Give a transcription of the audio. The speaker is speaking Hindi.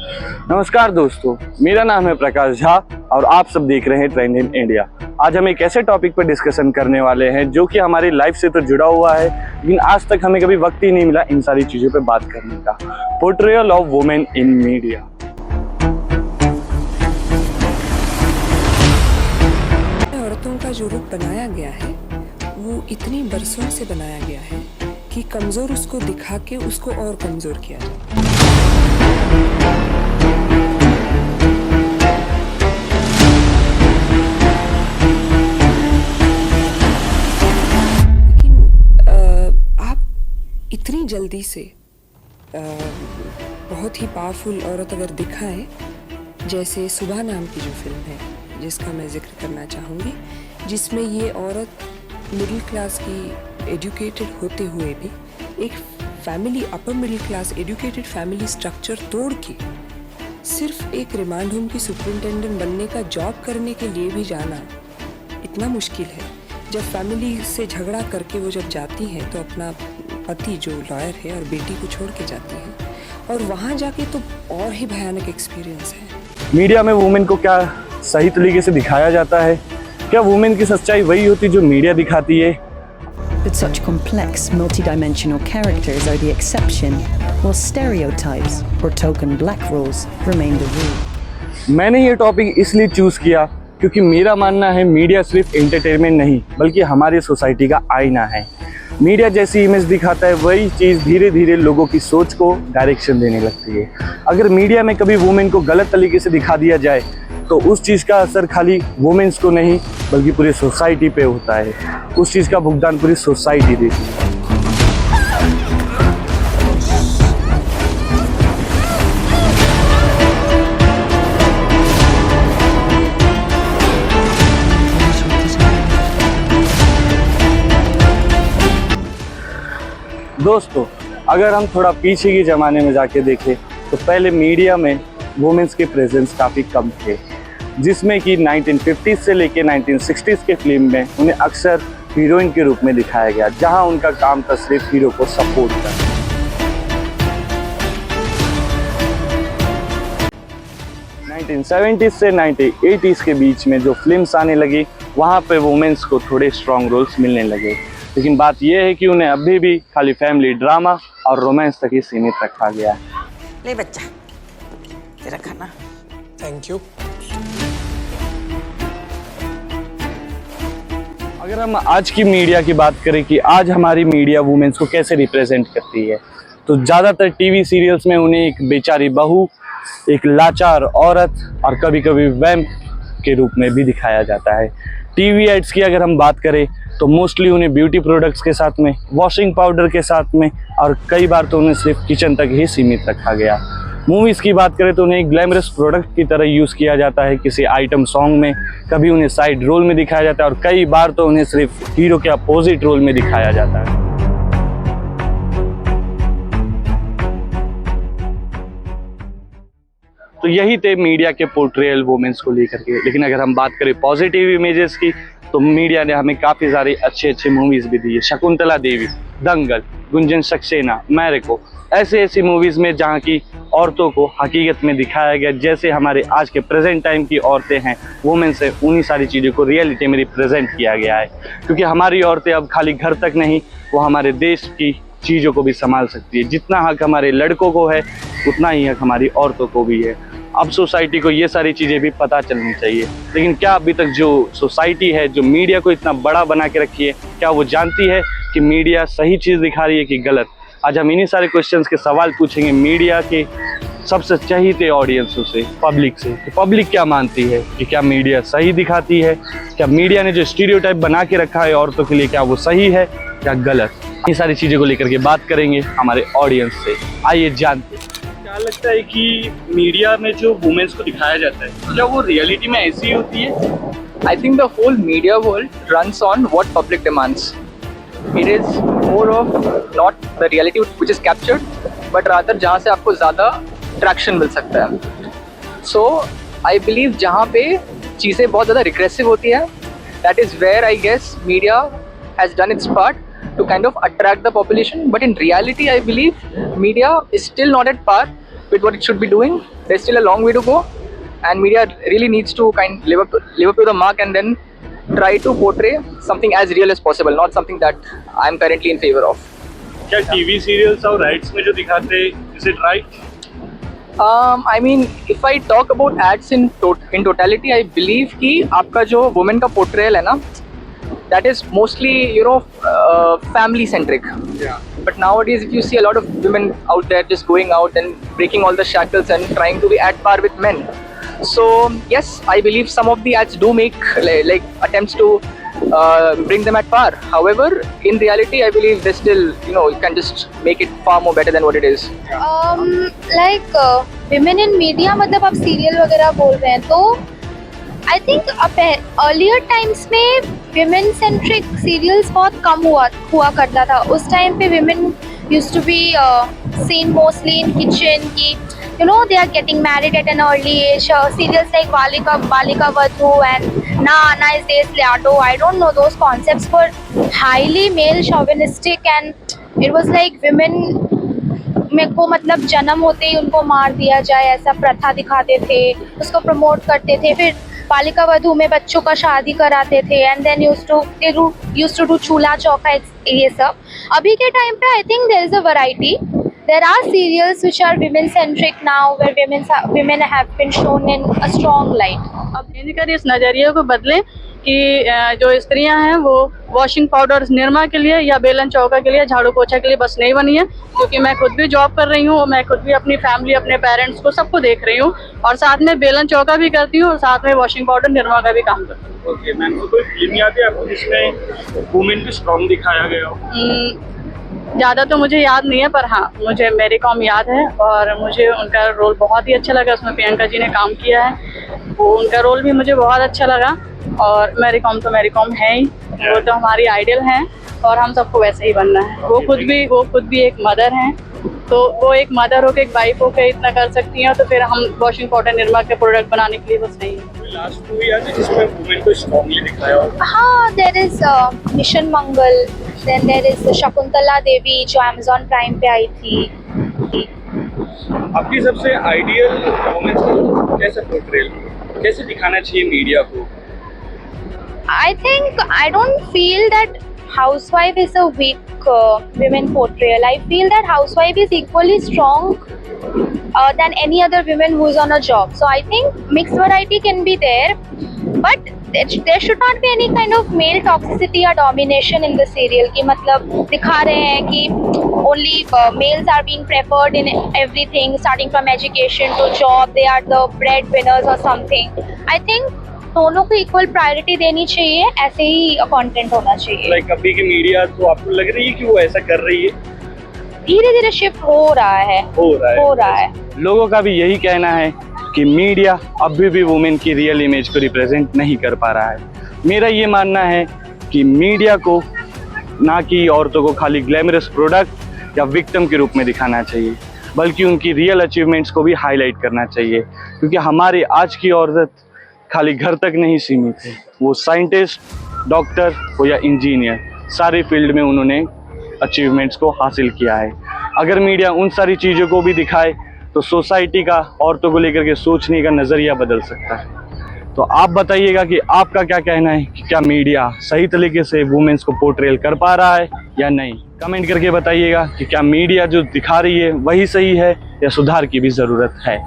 नमस्कार दोस्तों, मेरा नाम है प्रकाश झा और आप सब देख रहे हैं ट्रेंड इन इंडिया। आज हम एक ऐसे टॉपिक पर डिस्कशन करने वाले हैं जो कि हमारी लाइफ से तो जुड़ा हुआ है, लेकिन आज तक हमें कभी वक्त ही नहीं मिला इन सारी चीज़ों पर बात करने का। Portrayal of women in media. औरतों का जो रूप बनाया गया है वो इतनी बरसों से बनाया गया है कि कमज़ोर उसको दिखा के उसको और कमज़ोर किया जाए। इतनी जल्दी से बहुत ही पावरफुल औरत अगर दिखाएं, जैसे सुबह नाम की जो फिल्म है जिसका मैं जिक्र करना चाहूँगी, जिसमें ये औरत मिडिल क्लास की एजुकेटेड होते हुए भी एक family upper middle class educated family structure तोड़ के सिर्फ एक रिमांड होम की सुपरिटेंडेंट बनने का जॉब करने के लिए भी जाना इतना मुश्किल है। जब फैमिली से झगड़ा करके वो जब जाती हैं तो अपना पति जो लॉयर है और बेटी को छोड़ के जाती हैं, और वहाँ जाके तो और ही भयानक एक्सपीरियंस है। मीडिया में वुमेन को क्या सही तरीके से दिखाया जाता है? क्या वुमेन की सच्चाई वही होती जो मीडिया दिखाती है? But such complex, multidimensional characters are the exception, while stereotypes or token black roles remain the rule. मैंने ये टॉपिक इसलिए चूज किया क्योंकि मेरा मानना है मीडिया सिर्फ एंटरटेनमेंट नहीं बल्कि हमारी सोसाइटी का आईना है। मीडिया जैसी इमेज दिखाता है वही चीज़ धीरे धीरे लोगों की सोच को डायरेक्शन देने लगती है। अगर मीडिया में कभी वुमेन को गलत तरीके से दिखा दिया जाए तो उस चीज़ का असर खाली वुमेन्स को नहीं बल्कि पूरी सोसाइटी पे होता है। उस चीज़ का भुगतान पूरी सोसाइटी देती है। दोस्तों, अगर हम थोड़ा पीछे के ज़माने में जाके देखें तो पहले मीडिया में वुमेन्स के प्रेजेंस काफ़ी कम थे, जिसमें कि 1950s से लेके 1960s के फिल्म में उन्हें अक्सर हीरोइन के रूप में दिखाया गया, जहां उनका काम था सिर्फ हीरो को सपोर्ट करना। 1970s से 1980s के बीच में जो फिल्म्स आने लगी वहाँ पे वुमेन्स को थोड़े स्ट्रॉन्ग रोल्स मिलने लगे, लेकिन बात यह है कि उन्हें अभी भी खाली फैमिली ड्रामा और रोमांस तक ही सीमित रखा गया है। ले बच्चा, तेरा खाना। Thank you. अगर हम आज की मीडिया की बात करें कि आज हमारी मीडिया वुमेन्स को कैसे रिप्रेजेंट करती है, तो ज़्यादातर टीवी सीरियल्स में उन्हें एक बेचारी बहू, एक लाचार औरत और कभी कभी वैम्प के रूप में भी दिखाया जाता है। टीवी एड्स की अगर हम बात करें तो मोस्टली उन्हें ब्यूटी प्रोडक्ट्स के साथ में, वॉशिंग पाउडर के साथ में, और कई बार तो उन्हें सिर्फ किचन तक ही सीमित रखा गया। मूवीज़ की बात करें तो उन्हें एक ग्लैमरस प्रोडक्ट की तरह यूज़ किया जाता है किसी आइटम सॉन्ग में, कभी उन्हें साइड रोल में दिखाया जाता है और कई बार तो उन्हें सिर्फ हीरो के अपोजिट रोल में दिखाया जाता है। तो यही थे मीडिया के पोर्ट्रेयल वुमेन्स को लेकर के। लेकिन अगर हम बात करें पॉजिटिव इमेजेस की तो मीडिया ने हमें काफ़ी सारी अच्छे मूवीज़ भी दी है। शकुंतला देवी, दंगल, गुंजन सक्सेना, मैरिको, ऐसी मूवीज़ में जहाँ की औरतों को हकीकत में दिखाया गया जैसे हमारे आज के प्रेजेंट टाइम की औरतें हैं, वुमेन्स है, उन्हीं सारी चीज़ों को रियलिटी में रिप्रेजेंट किया गया है। क्योंकि हमारी औरतें अब खाली घर तक नहीं, वो हमारे देश की चीज़ों को भी संभाल सकती है। जितना हक हमारे लड़कों को है उतना ही हक हमारी औरतों को भी है। अब सोसाइटी को ये सारी चीज़ें भी पता चलनी चाहिए, लेकिन क्या अभी तक जो सोसाइटी है, जो मीडिया को इतना बड़ा बना के रखी है, क्या वो जानती है कि मीडिया सही चीज़ दिखा रही है कि गलत? आज हम इन्हीं सारे क्वेश्चंस के सवाल पूछेंगे मीडिया के सबसे चाहते ऑडियंसों से, पब्लिक से। तो पब्लिक क्या मानती है कि क्या मीडिया सही दिखाती है? क्या मीडिया ने जो स्टीरियोटाइप बना के रखा है औरतों के लिए, क्या वो सही है या गलत? ये सारी चीज़ों को लेकर के बात करेंगे हमारे ऑडियंस से। आइए जानते हैं। क्या लगता है कि मीडिया में जो वुमेन्स को दिखाया जाता है क्या वो रियलिटी में ऐसी होती है? I think the whole media world runs on what public demands. It is more of not the reality which is captured, but rather जहाँ से आपको ज़्यादा ट्रैक्शन मिल सकता है. So I believe जहाँ पे चीज़ें बहुत ज़्यादा रिग्रेसिव होती है, that is where I guess media has done its part to kind of attract the population. But in reality, I believe media is still not at par with what it should be doing. There's still a long way to go, and media really needs to live up to the mark and then try to portray something as real as possible, not something that I'm currently in favor of. क्या टीवी सीरियल्स और राइट्स में जो दिखाते हैं, is it right? I mean, if I talk about ads in totality, I believe कि आपका जो women का portrayal है ना, that is mostly, you know, family centric. Yeah. But nowadays, if you see a lot of women out there just going out and breaking all the shackles and trying to be at par with men. So yes, I believe some of the ads do make like attempts to bring them at par. However, in reality, I believe they still, you know, you can just make it far more better than what it is. Like women in media, मतलब आप सीरियल वगैरह बोल रहे हैं तो आई थिंक अर्लियर टाइम्स में विमेन सेंट्रिक सीरियल्स बहुत कम हुआ करता था. उस टाइम पे women used to be seen mostly in kitchen की, you know, they are getting married at an early age. Serials like Balika Vadhu and Na Anna is Days Liato, I don't know, those concepts were highly male chauvinistic and it was like women में को मतलब जन्म होते ही उनको मार दिया जाए ऐसा प्रथा दिखाते थे, उसको प्रमोट करते थे. फिर बालिका वधू में बच्चों का शादी कराते थे and then used to do chulha chauka, ये सब. अभी के टाइम पे I think there is a variety. There are serials which are women centric now, where women have been shown in a strong light. अब कर इस नज़रिए को बदलें कि जो स्त्रियां हैं वो वॉशिंग पाउडर निरमा के लिए या बेलन चौका के लिए, झाड़ू पोछा के लिए बस नहीं बनी है. क्योंकि मैं खुद भी जॉब कर रही हूँ, मैं खुद भी अपनी फैमिली, अपने पेरेंट्स को सबको देख रही हूँ और साथ में बेलन चौका भी करती हूँ और साथ में वॉशिंग पाउडर निरमा का भी काम करती हूँ. ओके मैम, तो कोई फिल्म याद है आपको जिसमें वुमेन को स्ट्रॉन्ग दिखाया गया हो? ज़्यादा तो मुझे याद नहीं है, पर हाँ मुझे मैरी कॉम याद है और मुझे उनका रोल बहुत ही अच्छा लगा. उसमें प्रियंका जी ने काम किया है, वो उनका रोल भी मुझे बहुत अच्छा लगा. और मैरी कॉम तो मैरी कॉम है ही, वो तो हमारी आइडल हैं और हम सबको वैसे ही बनना है. वो खुद भी एक मदर हैं, तो वो एक मदर होकर एक वाइफ होकर इतना कर सकती हैं, तो फिर हम वॉशिंग पाउडर निरमा के प्रोडक्ट बनाने के लिए बस नहीं है. लास्ट मूवी याद है जिसमें वुमेन को स्ट्रॉन्गली दिखाया हो? हाँ, there is mission Mangal, then there is Shakuntala Devi जो Amazon प्राइम पे आई थी. आपकी सबसे आइडियल वुमेन को कैसे पोर्ट्रेल, कैसे दिखाना चाहिए मीडिया को? I think I don't feel that housewife is a weak women portrayal. I feel that housewife is equally strong than any other women who is on a job. So I think mixed variety can be there, but there should not be any kind of male toxicity or domination in the serial. कि मतलब दिखा रहे हैं कि only males are being preferred in everything, starting from education to job. They are the breadwinners or something. I think दोनों को इक्वल प्रायोरिटी देनी चाहिए, ऐसे ही कंटेंट होना चाहिए. लाइक अभी की मीडिया तो आपको लग रही है कि वो ऐसा कर रही है? धीरे धीरे शिफ्ट हो रहा है. लोगों का भी यही कहना है कि मीडिया अभी भी वुमेन की रियल इमेज को रिप्रेजेंट नहीं कर पा रहा है. मेरा ये मानना है कि मीडिया को ना कि औरतों को खाली ग्लैमरस प्रोडक्ट या विक्टिम के रूप में दिखाना चाहिए, बल्कि उनकी रियल अचीवमेंट्स को भी हाईलाइट करना चाहिए. क्योंकि हमारी आज की औरत खाली घर तक नहीं सीमित है, वो साइंटिस्ट, डॉक्टर हो या इंजीनियर, सारे फील्ड में उन्होंने अचीवमेंट्स को हासिल किया है. अगर मीडिया उन सारी चीज़ों को भी दिखाए तो सोसाइटी का औरतों को लेकर के सोचने का नज़रिया बदल सकता है. तो आप बताइएगा कि आपका क्या कहना है कि क्या मीडिया सही तरीके से वुमेन्स को पोर्ट्रेल कर पा रहा है या नहीं? कमेंट करके बताइएगा कि क्या मीडिया जो दिखा रही है वही सही है या सुधार की भी ज़रूरत है.